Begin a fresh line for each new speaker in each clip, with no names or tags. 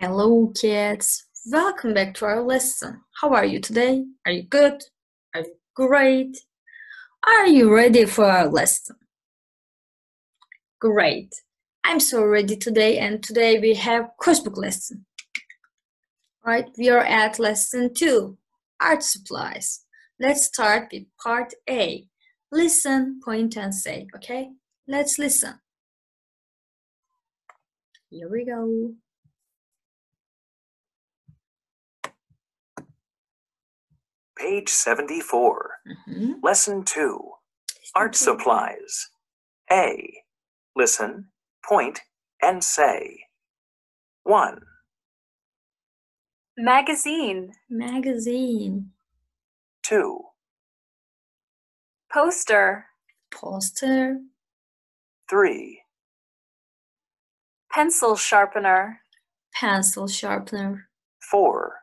Hello, kids. Welcome back to our lesson. How are you today? Are you good? Are you great? Are you ready for our lesson? Great. I'm so ready today, and today we have coursebook lesson. Right, we are at lesson 2, art supplies. Let's start with part A. Listen, point, and say. Okay, let's listen. Here we go.
Page 74. Lesson 2. Art supplies. A. Listen, point, and say. 1.
Magazine.
Magazine.
2.
Poster.
Poster.
3.
Pencil sharpener.
Pencil sharpener.
4.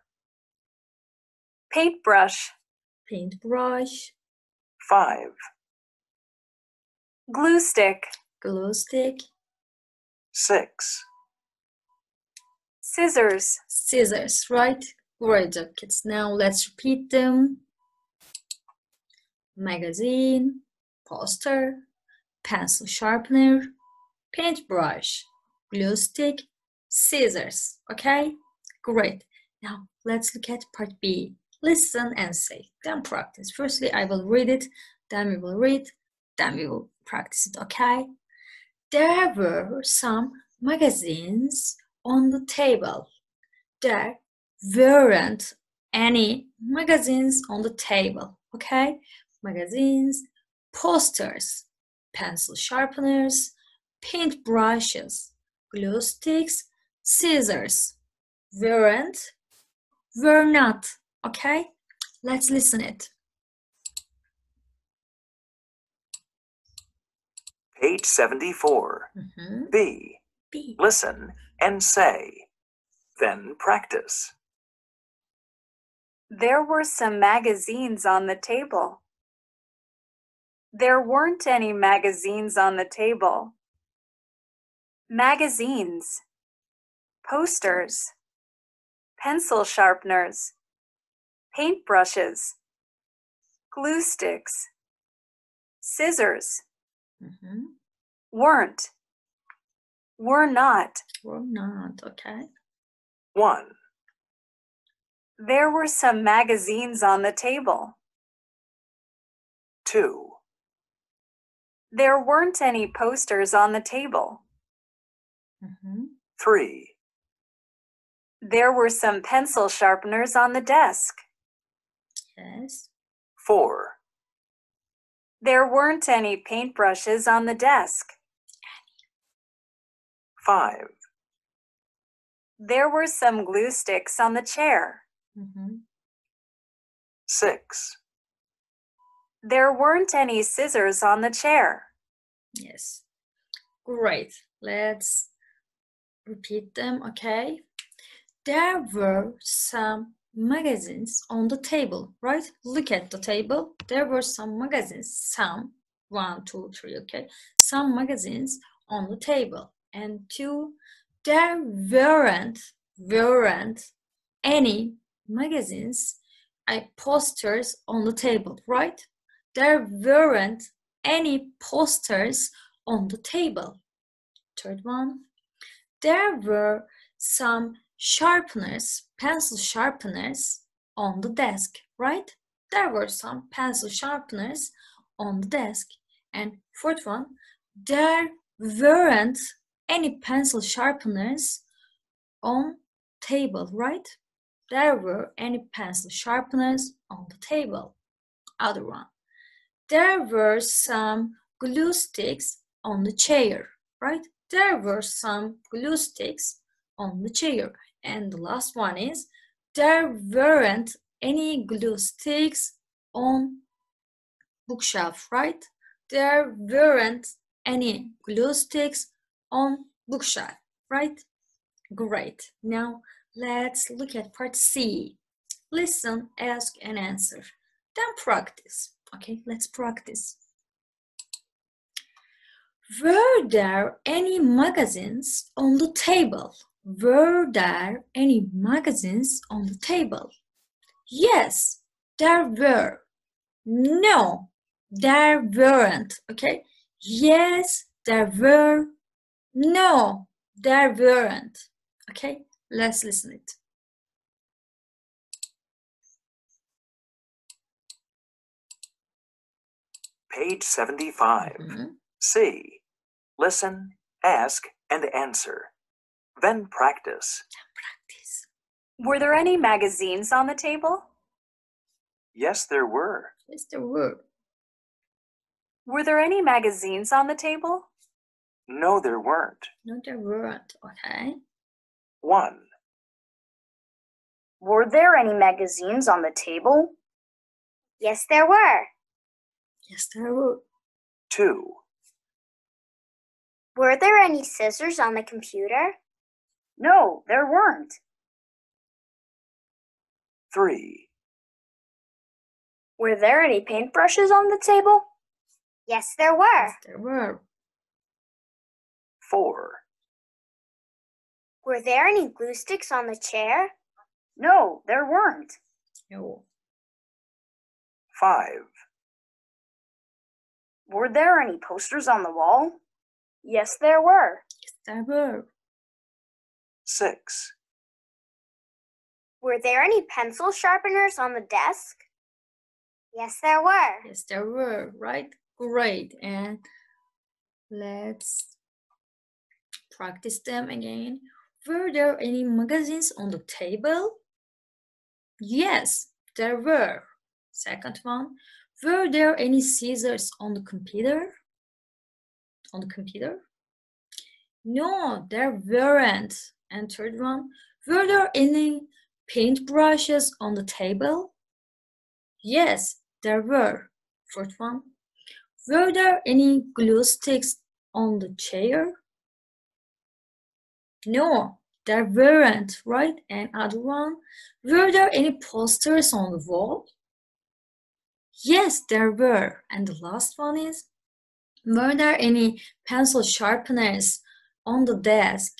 Paintbrush.
Paintbrush.
5.
Glue stick.
Glue stick.
6.
Scissors.
Scissors, right? Great job, kids. Now let's repeat them. Magazine, poster, pencil sharpener, paintbrush, glue stick, scissors. Okay? Great. Now let's look at part B. Listen and say, then practice. Firstly, I will read it, then we will read, then we will practice it, okay? There were some magazines on the table. There weren't any magazines on the table, okay? Magazines, posters, pencil sharpeners, paintbrushes, glue sticks, scissors. Weren't, were not, okay? Let's listen it.
Page 74. B.
B.
Listen and say. Then practice.
There were some magazines on the table. There weren't any magazines on the table. Magazines. Posters. Pencil sharpeners. Paintbrushes. Glue sticks. Scissors. Weren't. Were not.
Were not, okay.
1.
There were some magazines on the table.
2.
There weren't any posters on the table.
3.
There were some pencil sharpeners on the desk.
Yes.
4.
There weren't any paintbrushes on the desk.
5.
There were some glue sticks on the chair.
6.
There weren't any scissors on the chair.
Yes. Great. Let's repeat them, okay? There were some magazines on the table, right? Look at the table. There were some magazines, some, 1, 2, 3, okay? Some magazines on the table. And 2, there weren't any magazines, posters on the table, right? There weren't any posters on the table. Third one, there were some sharpeners, pencil sharpeners on the desk, right? There were some pencil sharpeners on the desk. And fourth one, there weren't any pencil sharpeners on table, right? There were any pencil sharpeners on the table. Other one, there were some glue sticks on the chair, right? There were some glue sticks on the chair. And the last one is, there weren't any glue sticks on bookshelf, right? There weren't any glue sticks on bookshelf, right? Great. Now let's look at part C. Listen, ask, and answer. Then practice. Okay, let's practice. Were there any magazines on the table? Were there any magazines on the table? Yes, there were. No, there weren't. Okay? Yes, there were. No, there weren't. Okay? Let's listen it.
Page 75. C. Listen, ask, and answer. Then practice.
Practice.
Were there any magazines on the table?
Yes, there were.
Yes, there were.
Were there any magazines on the table?
No, there weren't.
No, there weren't. Okay.
1,
Were there any magazines on the table? Yes, there were.
Yes, there were.
2,
Were there any scissors on the computer? No, there weren't.
3,
Were there any paintbrushes on the table? Yes, there were.
Yes, there were.
4,
Were there any glue sticks on the chair? No, there weren't.
No.
5,
Were there any posters on the wall? Yes, there were.
Yes, there were.
6,
Were there any pencil sharpeners on the desk? Yes, there were.
Yes, there were. Right? Great. And let's practice them again. Were there any magazines on the table? Yes, there were. Second one. Were there any scissors on the computer? On the computer? No, there weren't. And third one. Were there any paintbrushes on the table? Yes, there were. Fourth one. Were there any glue sticks on the chair? No, there weren't, right? And other one. Were there any posters on the wall? Yes, there were. And the last one is, were there any pencil sharpeners on the desk?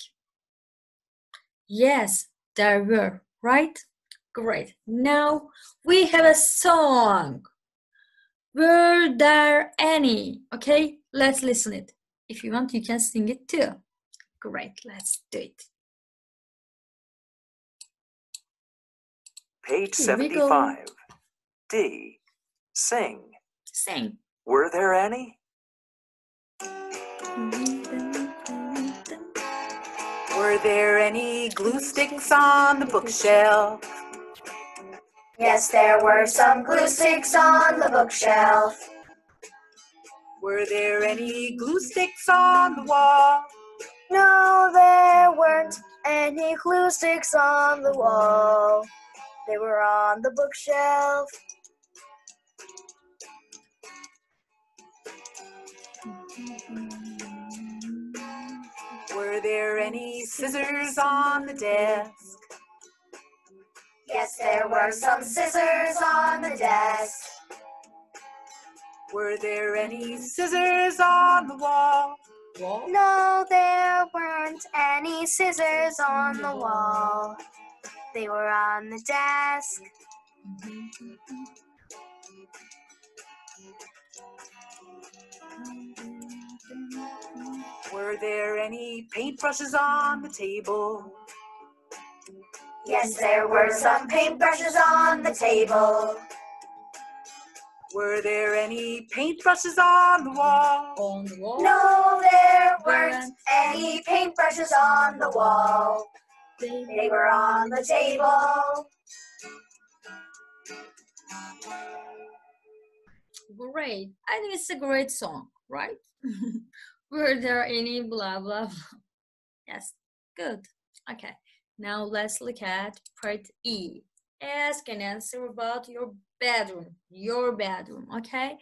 Yes, there were, right? Great. Now we have a song. Were there any? Okay, let's listen it. If you want, you can sing it too. Great, let's do it.
Page
Here we go.
75. D. Sing.
Sing.
Were there any?
Were there any glue sticks on the bookshelf?
Yes, there were some glue sticks on the bookshelf.
Were there any glue sticks on the wall?
No, there weren't any glue sticks on the wall. They were on the bookshelf.
Were there any scissors on the desk?
Yes, there were some scissors on the desk.
Were there any scissors on the wall?
No, there weren't any scissors on the wall. They were on the desk.
Were there any paintbrushes on the table?
Yes, there were some paintbrushes on the table.
Were there any paintbrushes on the wall?
On the wall.
No, there weren't any paintbrushes on the wall. They were on the table.
Great. I think it's a great song, right? Were there any blah, blah, blah? Yes, good. Okay, now let's look at part E. Ask and answer about your bedroom. Your bedroom, okay?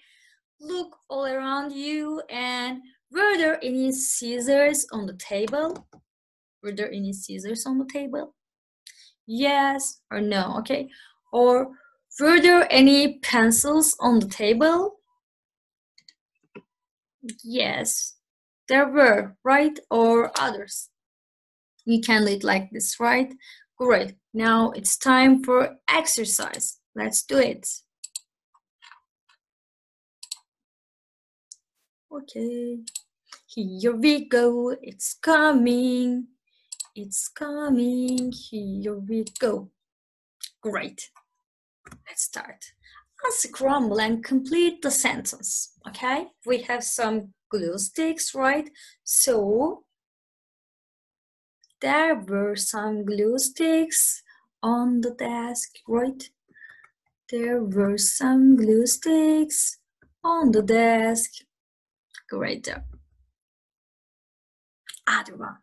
Look all around you and were there any scissors on the table? Were there any scissors on the table? Yes or no, okay? Or were there any pencils on the table? Yes, there were, right? Or others? You can do it like this, right? Great. Now it's time for exercise. Let's do it. Okay. Here we go. It's coming. It's coming. Here we go. Great. Let's start. Unscramble and complete the sentence. Okay? We have some glue sticks, right? So there were some glue sticks on the desk, right? There were some glue sticks on the desk. Great job. Other one.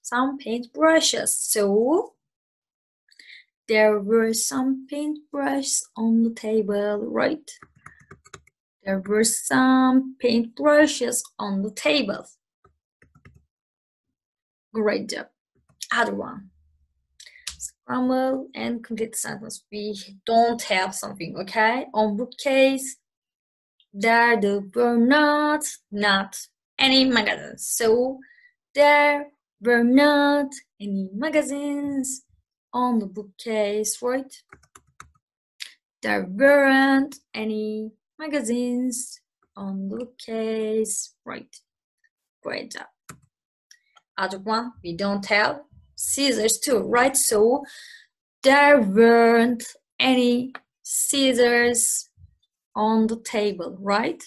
Some paint brushes. So there were some paintbrushes on the table, right? There were some paintbrushes on the table. Great job. Other one. Scramble and complete the sentence. We don't have something, okay? On bookcase, there were not any magazines. So there were not any magazines on the bookcase, right? There weren't any magazines on the bookcase, right? Great job. Other one, we don't have scissors too, right? So there weren't any scissors on the table, right?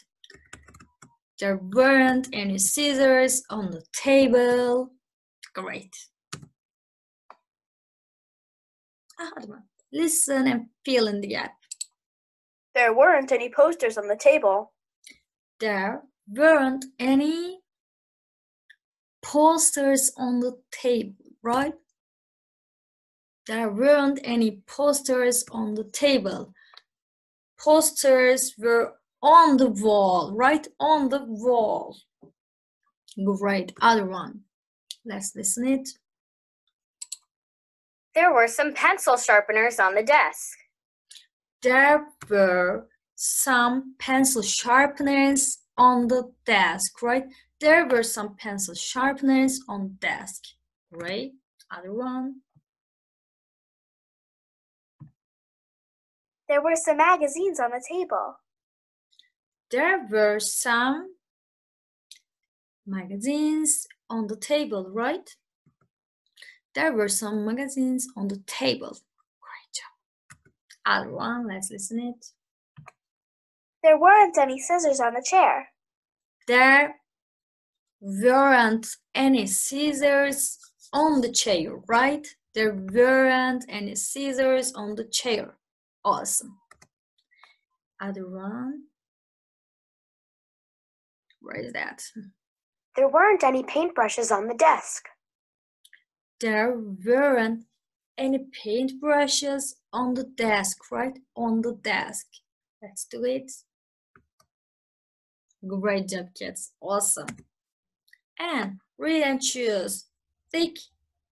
There weren't any scissors on the table. Great. Other one, listen and fill in the gap.
There weren't any posters on the table.
There weren't any posters on the table, right? There weren't any posters on the table. Posters were on the wall, right? On the wall. Great. Other one. Let's listen it.
There were some pencil sharpeners on the desk.
There were some pencil sharpeners on the desk, right? There were some pencil sharpeners on the desk. Great. Other one.
There were some magazines on the table.
There were some magazines on the table, right? There were some magazines on the table. Great job. Other one, let's listen it.
There weren't any scissors on the chair.
There weren't any scissors on the chair, right? There weren't any scissors on the chair. Awesome. Other one. Where is that?
There weren't any paintbrushes on the desk.
There weren't any paintbrushes on the desk, right? On the desk. Let's do it. Great job, kids. Awesome. And read and choose thick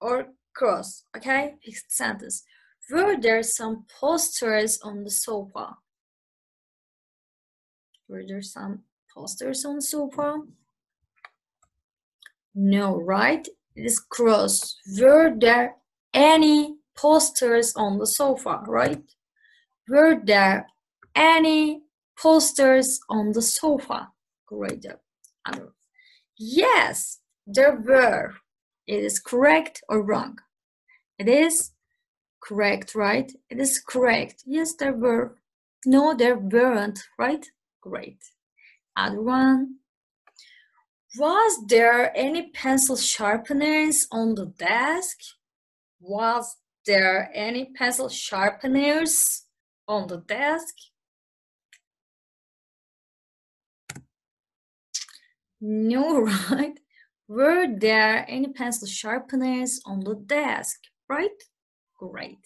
or cross, okay? Fixed sentence. Were there some posters on the sofa? Were there some posters on the sofa? No, right? It is cross. Were there any posters on the sofa, right? Were there any posters on the sofa? Great job. Yes, there were. It is correct or wrong? It is correct, right? It is correct. Yes, there were. No, there weren't, right? Great. Other one. Was there any pencil sharpeners on the desk? Was there any pencil sharpeners on the desk? No, right? Were there any pencil sharpeners on the desk, right? Great.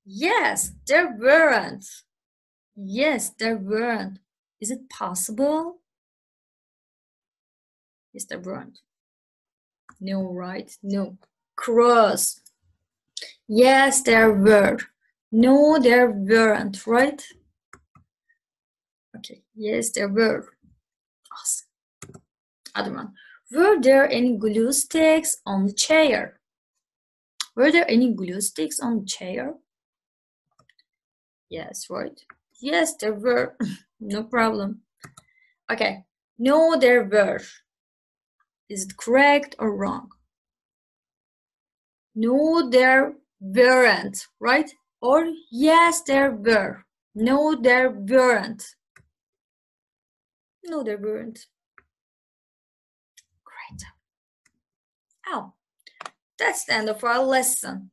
Yes, there weren't. Yes, there weren't. Is it possible? Yes, there weren't. No, right? No. Cross. Yes, there were. No, there weren't, right? Okay, yes, there were. Awesome. Other one. Were there any glue sticks on the chair? Were there any glue sticks on the chair? Yes, right. Yes, there were. No problem. Okay. No, there were. Is it correct or wrong? No, there weren't, right? Or yes, there were. No, there weren't. No, there weren't. Great. Oh, that's the end of our lesson.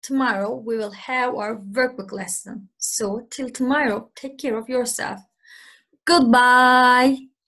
Tomorrow we will have our workbook lesson. So till tomorrow, take care of yourself. Goodbye.